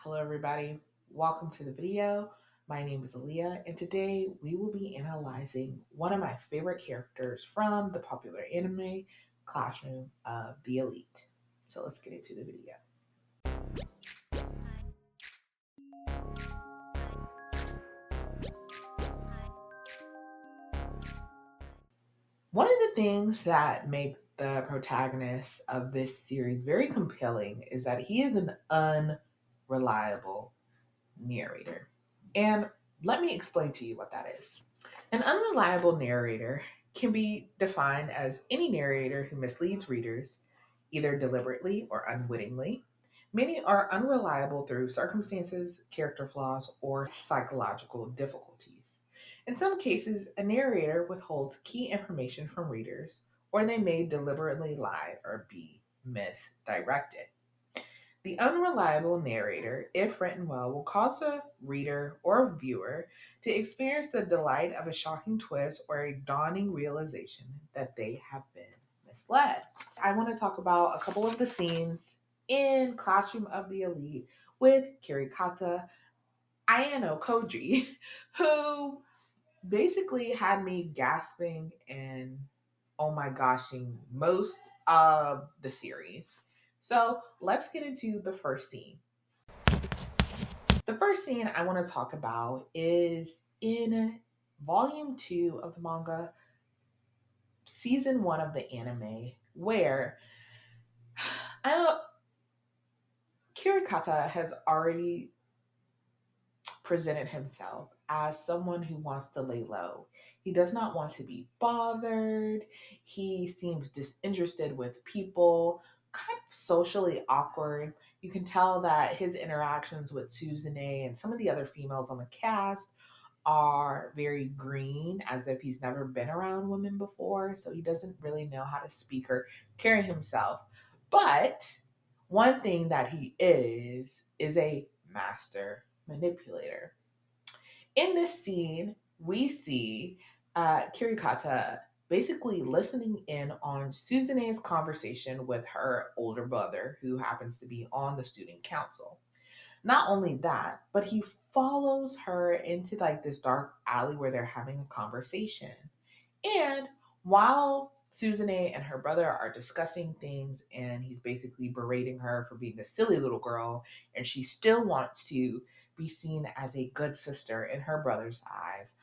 Hello everybody, welcome to the video. My name is Aaliyah and today we will be analyzing one of my favorite characters from the popular anime Classroom of the Elite. So let's get into the video. One of the things that make the protagonist of this series very compelling is that he is an unreliable narrator. And let me explain to you what that is. An unreliable narrator can be defined as any narrator who misleads readers, either deliberately or unwittingly. Many are unreliable through circumstances, character flaws, or psychological difficulties. In some cases, a narrator withholds key information from readers, or they may deliberately lie or be misdirected. The unreliable narrator, if written well, will cause a reader or viewer to experience the delight of a shocking twist or a dawning realization that they have been misled. I want to talk about a couple of the scenes in Classroom of the Elite with Kiyotaka Ayanokoji, who basically had me gasping and oh my goshing most of the series. So let's get into the first scene. The first scene I want to talk about is in volume 2 of the manga, season 1 of the anime, where I, Kirikata has already presented himself as someone who wants to lay low. He does not want to be bothered. He seems disinterested with people, kind of socially awkward. You can tell that his interactions with Suzune and some of the other females on the cast are very green, as if he's never been around women before. So he doesn't really know how to speak or carry himself. But one thing that he is a master manipulator. In this scene, we see Kirikata basically listening in on Suzune's conversation with her older brother, who happens to be on the student council. Not only that, but he follows her into like this dark alley where they're having a conversation. And while Suzune and her brother are discussing things, and he's basically berating her for being a silly little girl, and she still wants to be seen as a good sister in her brother's eyes,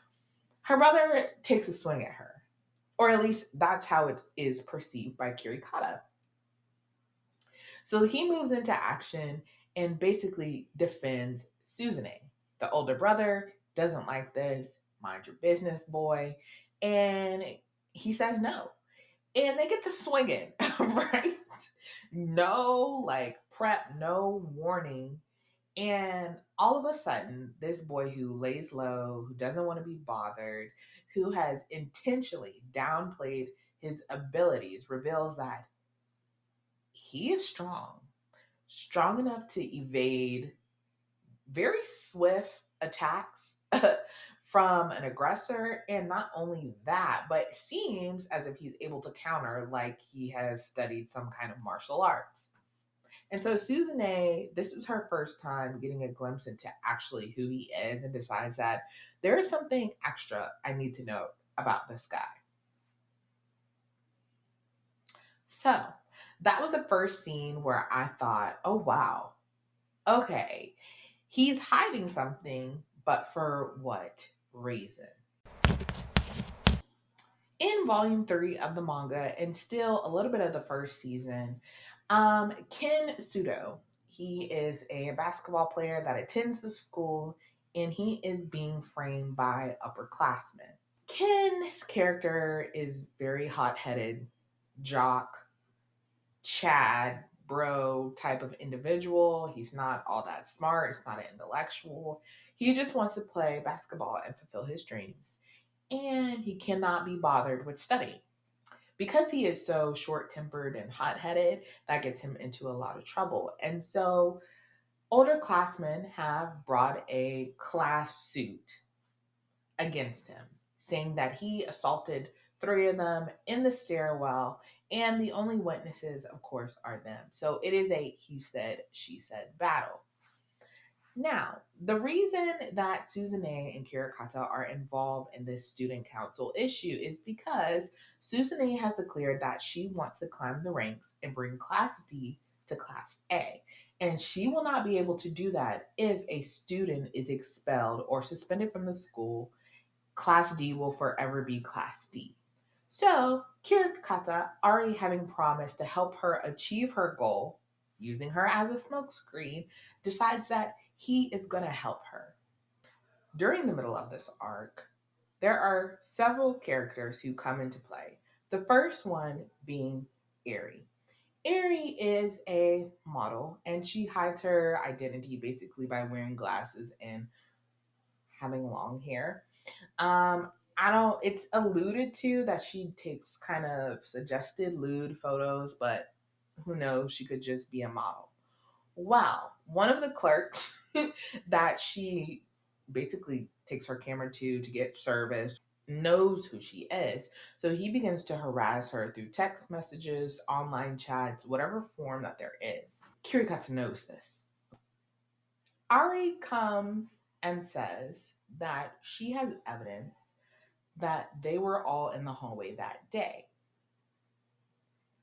her brother takes a swing at her. Or at least that's how it is perceived by Kirikata. So he moves into action and basically defends Suzune. The older brother doesn't like this. Mind your business, boy. And he says no. And they get the swinging, right? No, like prep, no warning. And all of a sudden, this boy who lays low, who doesn't want to be bothered, who has intentionally downplayed his abilities, reveals that he is strong enough to evade very swift attacks from an aggressor. And not only that, but it seems as if he's able to counter like he has studied some kind of martial arts. And so Suzune, this is her first time getting a glimpse into actually who he is and decides that there is something extra I need to know about this guy. So that was the first scene where I thought, oh wow, okay, he's hiding something, but for what reason? In volume 3 of the manga, and still a little bit of the first season, Ken Sudo, he is a basketball player that attends the school, and he is being framed by upperclassmen. Ken's character is very hot-headed, jock, Chad, bro type of individual. He's not all that smart. He's not an intellectual. He just wants to play basketball and fulfill his dreams. And he cannot be bothered with studying. Because he is so short tempered and hot headed, that gets him into a lot of trouble. And so, older classmen have brought a class suit against him, saying that he assaulted 3 of them in the stairwell, and the only witnesses, of course, are them. So it is a he said, she said battle. Now, the reason that Suzune and Kirikata are involved in this student council issue is because Suzune has declared that she wants to climb the ranks and bring Class D to Class A. And she will not be able to do that if a student is expelled or suspended from the school. Class D will forever be Class D. So, Kirikata, already having promised to help her achieve her goal, using her as a smokescreen, decides that he is going to help her. During the middle of this arc, there are several characters who come into play. The first one being Eri. Eri is a model and she hides her identity basically by wearing glasses and having long hair. I don't, it's alluded to that she takes kind of suggested lewd photos, but who knows? She could just be a model. Well, one of the clerks that she basically takes her camera to get service knows who she is. So he begins to harass her through text messages, online chats, whatever form that there is. Kirikata knows this. Ari comes and says that she has evidence that they were all in the hallway that day.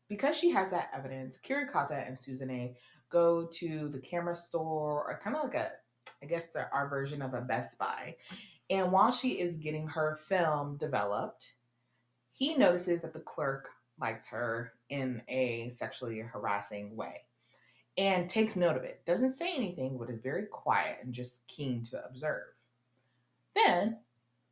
Because she has that evidence, Kirikata and Suzune go to the camera store, or kind of like I guess our version of a Best Buy. And while she is getting her film developed, he notices that the clerk likes her in a sexually harassing way and takes note of it. Doesn't say anything, but is very quiet and just keen to observe. Then,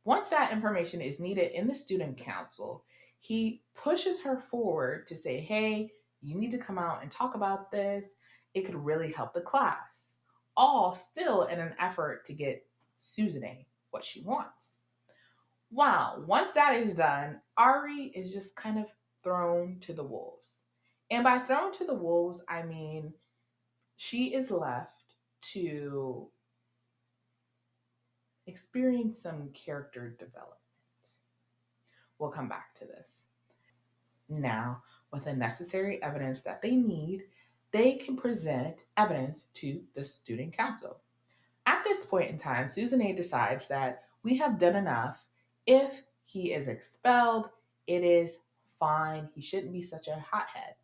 once that information is needed in the student council, he pushes her forward to say, hey, you need to come out and talk about this. It could really help the class. All still in an effort to get Suzune what she wants. Wow, once that is done, Ari is just kind of thrown to the wolves. And by thrown to the wolves, I mean she is left to experience some character development. We'll come back to this. Now, with the necessary evidence that they need, they can present evidence to the student council. At this point in time, Suzune decides that we have done enough. If he is expelled, it is fine. He shouldn't be such a hothead.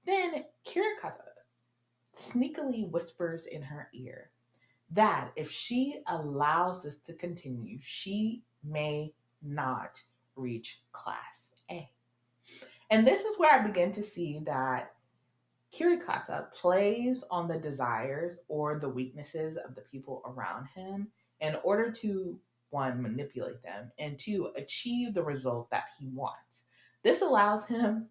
Then Kirikata sneakily whispers in her ear that if she allows this to continue, she may not reach Class A. And this is where I begin to see that Kirikata plays on the desires or the weaknesses of the people around him in order to, one, manipulate them, and two, achieve the result that he wants. This allows him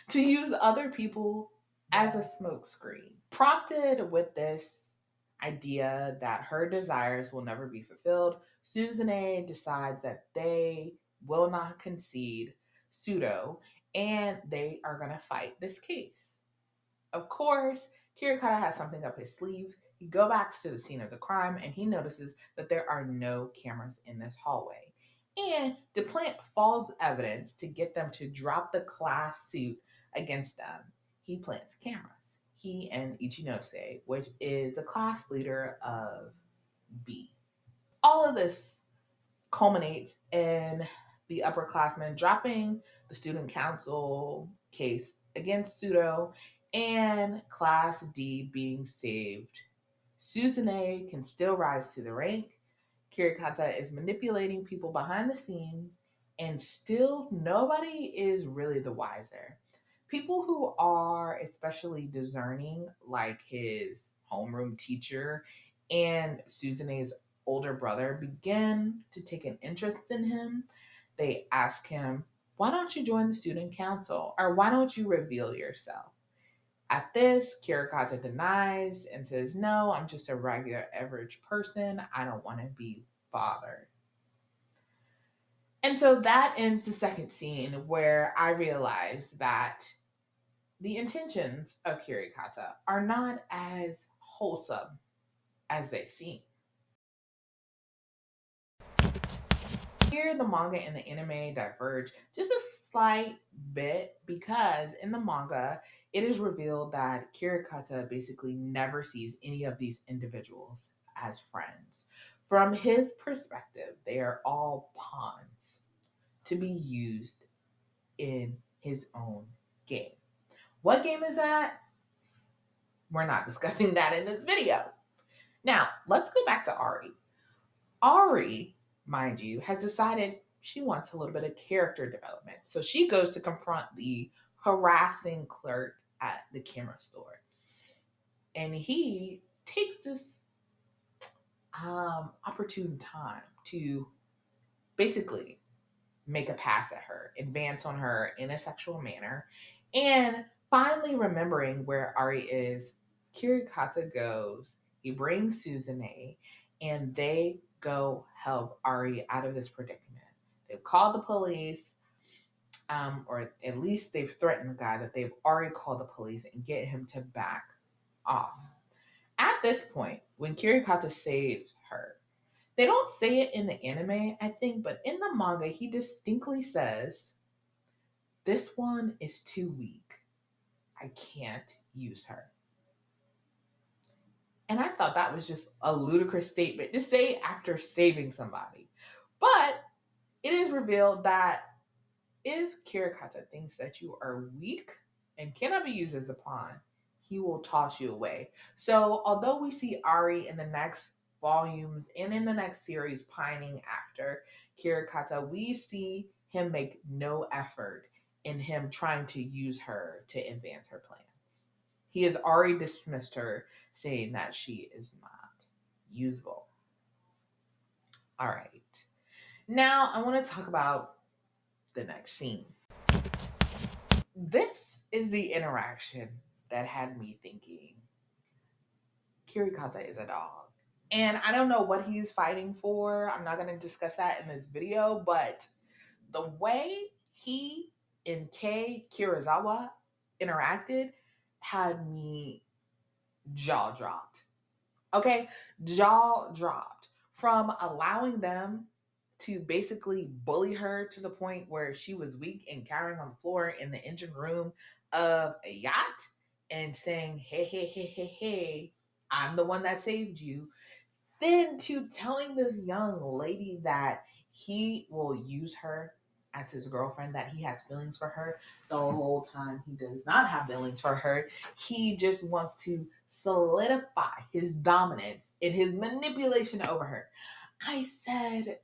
to use other people as a smokescreen. Prompted with this idea that her desires will never be fulfilled, Suzune decides that they will not concede Sudo and they are going to fight this case. Of course, Kirikata has something up his sleeve. He goes back to the scene of the crime and he notices that there are no cameras in this hallway. And to plant false evidence to get them to drop the class suit against them, he plants cameras. He and Ichinose, which is the class leader of B. All of this culminates in the upperclassmen dropping the student council case against Sudo and Class D being saved. Suzune can still rise to the rank. Kirikata is manipulating people behind the scenes, and still nobody is really the wiser. People who are especially discerning, like his homeroom teacher and Suzune's older brother, begin to take an interest in him. They ask him, why don't you join the student council? Or why don't you reveal yourself? At this, Kirikata denies and says, no, I'm just a regular average person. I don't want to be bothered. And so that ends the second scene where I realize that the intentions of Kirikata are not as wholesome as they seem. Here, the manga and the anime diverge just a slight bit because in the manga, it is revealed that Kirikata basically never sees any of these individuals as friends. From his perspective, they are all pawns to be used in his own game. What game is that? We're not discussing that in this video. Now, let's go back to Ari. Ari, mind you, has decided she wants a little bit of character development. So she goes to confront the harassing clerk at the camera store. And he takes this opportune time to basically make a pass at her, advance on her in a sexual manner, and finally remembering where Ari is, Kirikata goes, he brings Suzune, and they go help Ari out of this predicament. They've called the police, or at least they've threatened the guy that they've already called the police and get him to back off. At this point, when Kirikata saves her, they don't say it in the anime, I think, but in the manga, he distinctly says, "This one is too weak. I can't use her." And I thought that was just a ludicrous statement to say after saving somebody. But it is revealed that if Kirikata thinks that you are weak and cannot be used as a pawn, he will toss you away. So, although we see Ari in the next volumes and in the next series pining after Kirikata, we see him make no effort in him trying to use her to advance her plans. He has already dismissed her, saying that she is not usable. All right. Now, I want to talk about the next scene. This is the interaction that had me thinking Kirikata is a dog. And I don't know what he's fighting for. I'm not going to discuss that in this video, but the way he and Kei Kirizawa interacted had me jaw dropped. Okay? Jaw dropped. From allowing them to basically bully her to the point where she was weak and cowering on the floor in the engine room of a yacht and saying, "Hey, hey, hey, hey, hey, I'm the one that saved you." Then to telling this young lady that he will use her as his girlfriend, that he has feelings for her. The whole time he does not have feelings for her. He just wants to solidify his dominance in his manipulation over her. I said,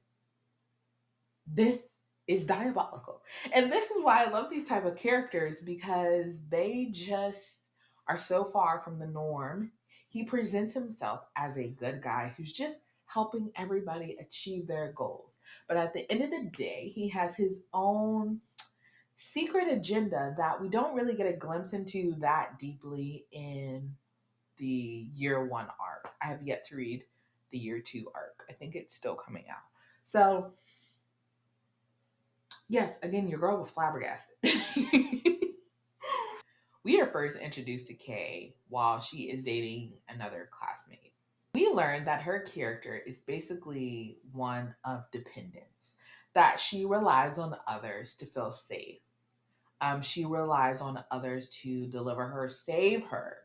this is diabolical. And this is why I love these type of characters, because they just are so far from the norm. He presents himself as a good guy who's just helping everybody achieve their goals. But at the end of the day, he has his own secret agenda that we don't really get a glimpse into that deeply in the year one arc. I have yet to read the year two arc. I think it's still coming out. So yes, again, your girl was flabbergasted. We are first introduced to Kay while she is dating another classmate. We learn that her character is basically one of dependence, that she relies on others to feel safe. She relies on others to deliver her, save her.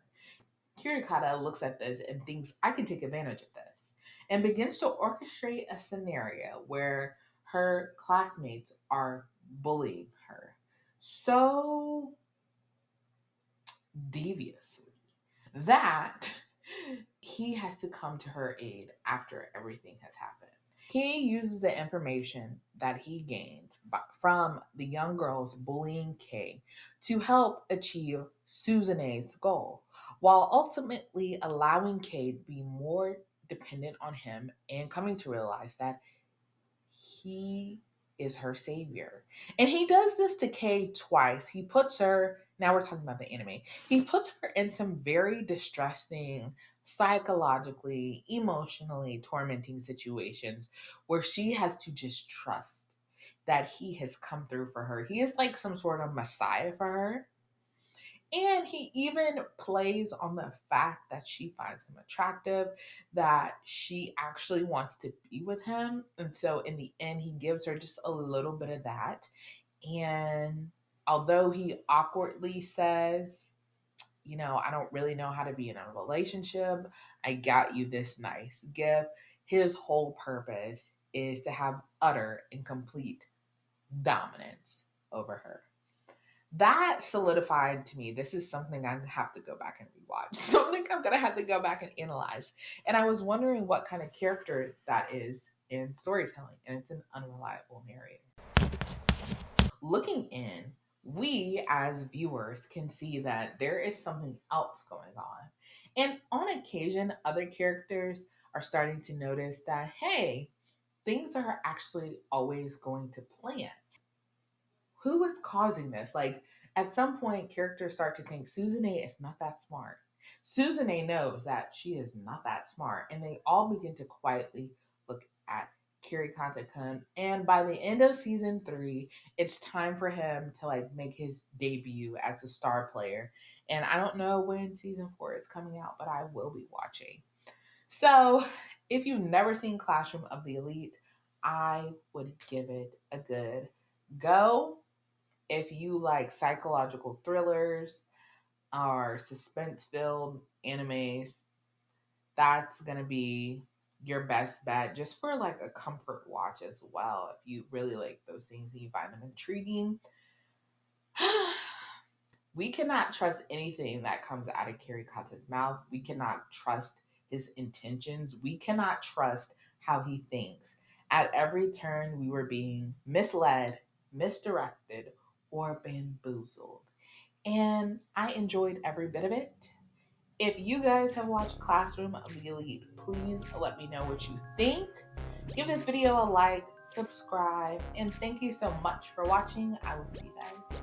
Kirikata looks at this and thinks, I can take advantage of this, and begins to orchestrate a scenario where her classmates are bullying her so deviously that he has to come to her aid after everything has happened. He uses the information that he gains from the young girls bullying Kay to help achieve Suzune's goal, while ultimately allowing Kay to be more dependent on him and coming to realize that he is her savior. And he does this to Kay twice. He puts her, now we're talking about the anime, he puts her in some very distressing, psychologically, emotionally tormenting situations where she has to just trust that he has come through for her. He is like some sort of messiah for her. And he even plays on the fact that she finds him attractive, that she actually wants to be with him. And so in the end, he gives her just a little bit of that. And although he awkwardly says I don't really know how to be in a relationship. I got you this nice gift. His whole purpose is to have utter and complete dominance over her. That solidified to me. This is something I have to go back and rewatch. Something I'm gonna have to go back and analyze. And I was wondering what kind of character that is in storytelling, and it's an unreliable narrator. Looking in, we as viewers can see that there is something else going on. And on occasion, other characters are starting to notice that, hey, things are actually always going to plan. Who is causing this? Like, at some point, characters start to think Suzune is not that smart. Suzune knows that she is not that smart, and they all begin to quietly look at Kirikata-kun. And by the end of season 3, it's time for him to like make his debut as a star player. And I don't know when season 4 is coming out, but I will be watching. So, if you've never seen Classroom of the Elite, I would give it a good go. If you like psychological thrillers or suspense filled animes, that's going to be your best bet just for like a comfort watch as well. If you really like those things and you find them intriguing, we cannot trust anything that comes out of Kirikata's mouth. We cannot trust his intentions. We cannot trust how he thinks. At every turn, we were being misled, misdirected, or bamboozled. And I enjoyed every bit of it. If you guys have watched Classroom of the Elite, please let me know what you think. Give this video a like, subscribe, and thank you so much for watching. I will see you guys